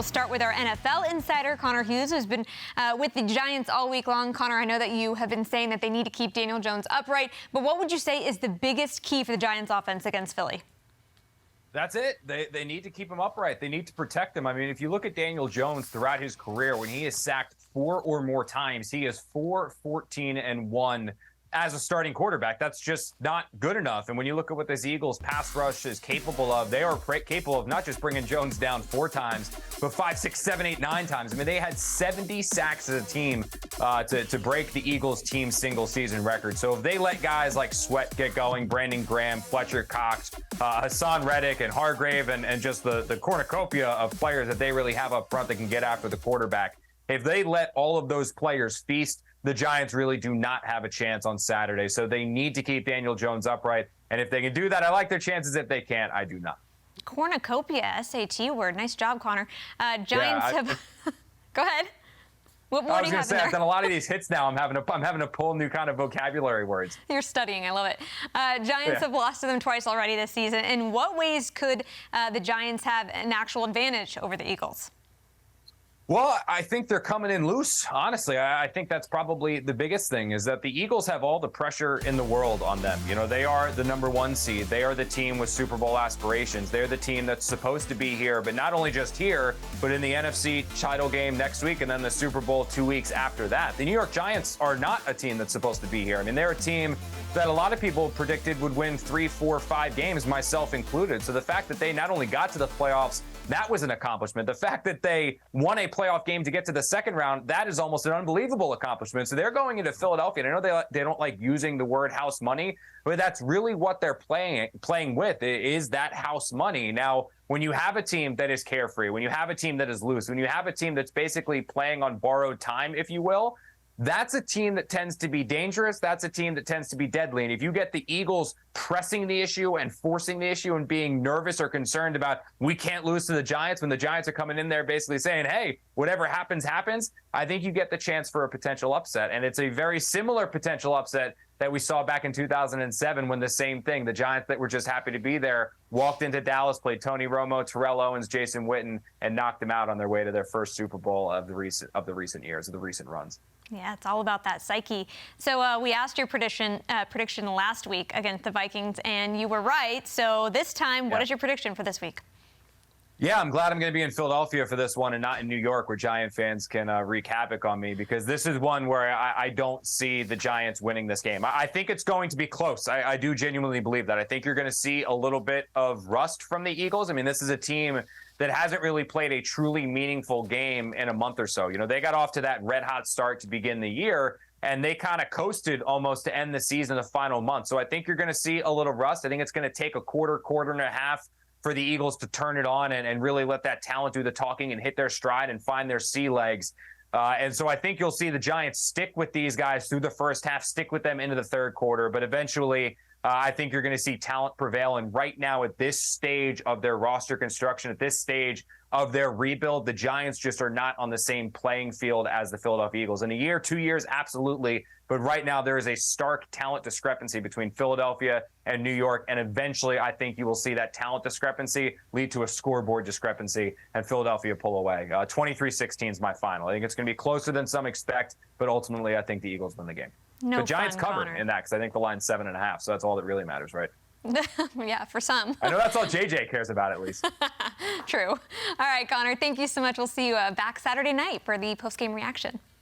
we'll start with our NFL insider, Connor Hughes, who's been with the Giants all week long. Connor, I know that you have been saying that they need to keep Daniel Jones upright, but what would you say is the biggest key for the Giants offense against Philly? That's it. They need to keep him upright. They need to protect him. I mean, if you look at Daniel Jones throughout his career, when he is sacked 4 or more times, he is 4-14-1 as a starting quarterback. That's just not good enough. And when you look at what this Eagles pass rush is capable of, they are capable of not just bringing Jones down 4 times, but 5, 6, 7, 8, 9 times. I mean, they had 70 sacks as a team to break the Eagles team single season record. So if they let guys like Sweat get going, Brandon Graham, Fletcher Cox, Hassan Reddick, and Hargrave, and just the cornucopia of players that they really have up front that can get after the quarterback, if they let all of those players feast, the Giants really do not have a chance on Saturday. So they need to keep Daniel Jones upright. And if they can do that, I like their chances. If they can't, I do not. Cornucopia, SAT word. Nice job, Connor. Giants have... Go ahead. What more I do was you going have to say, I've done a lot of these hits now. I'm having to pull new kind of vocabulary words. You're studying. I love it. Giants have lost to them twice already this season. In what ways could the Giants have an actual advantage over the Eagles? Well, I think they're coming in loose. Honestly, I think that's probably the biggest thing, is that the Eagles have all the pressure in the world on them. You know, they are the #1 seed. They are the team with Super Bowl aspirations. They're the team that's supposed to be here, but not only just here, but in the NFC title game next week and then the Super Bowl 2 weeks after that. The New York Giants are not a team that's supposed to be here. I mean, they're a team that a lot of people predicted would win 3, 4, 5 games, myself included. So the fact that they not only got to the playoffs, that was an accomplishment. The fact that they won a playoff game to get to the second round, that is almost an unbelievable accomplishment. So they're going into Philadelphia. And I know they don't like using the word house money, but that's really what they're playing with, is that house money. Now, when you have a team that is carefree, when you have a team that is loose, when you have a team that's basically playing on borrowed time, if you will, that's a team that tends to be dangerous. That's a team that tends to be deadly. And if you get the Eagles pressing the issue and forcing the issue and being nervous or concerned about, we can't lose to the Giants, when the Giants are coming in there basically saying, hey, whatever happens, happens, I think you get the chance for a potential upset. And it's a very similar potential upset that we saw back in 2007 when the same thing, the Giants that were just happy to be there, walked into Dallas, played Tony Romo, Terrell Owens, Jason Witten, and knocked them out on their way to their first Super Bowl of the recent years, of the recent runs. Yeah, it's all about that psyche. So we asked your prediction last week against the Vikings, and you were right. So this time, what is your prediction for this week? Yeah, I'm glad I'm going to be in Philadelphia for this one and not in New York, where Giant fans can wreak havoc on me, because this is one where I don't see the Giants winning this game. I think it's going to be close. I do genuinely believe that. I think you're going to see a little bit of rust from the Eagles. I mean, this is a team that hasn't really played a truly meaningful game in a month or so. You know, they got off to that red-hot start to begin the year, and they kind of coasted almost to end the season the final month. So I think you're going to see a little rust. I think it's going to take a quarter and a half for the Eagles to turn it on and really let that talent do the talking and hit their stride and find their sea legs. And so I think you'll see the Giants stick with these guys through the first half, stick with them into the third quarter. But eventually, I think you're going to see talent prevail. And right now, at this stage of their roster construction, at this stage of their rebuild, the Giants just are not on the same playing field as the Philadelphia Eagles. In a year, 2 years, absolutely. But right now, there is a stark talent discrepancy between Philadelphia and New York. And eventually, I think you will see that talent discrepancy lead to a scoreboard discrepancy and Philadelphia pull away. 23-16 is my final. I think it's going to be closer than some expect, but ultimately, I think the Eagles win the game. No the Giants fun, cover Connor. in that, because I think the line's 7.5. So that's all that really matters, right? Yeah, for some. I know that's all JJ cares about, at least. True. All right, Connor, thank you so much. We'll see you back Saturday night for the post-game reaction.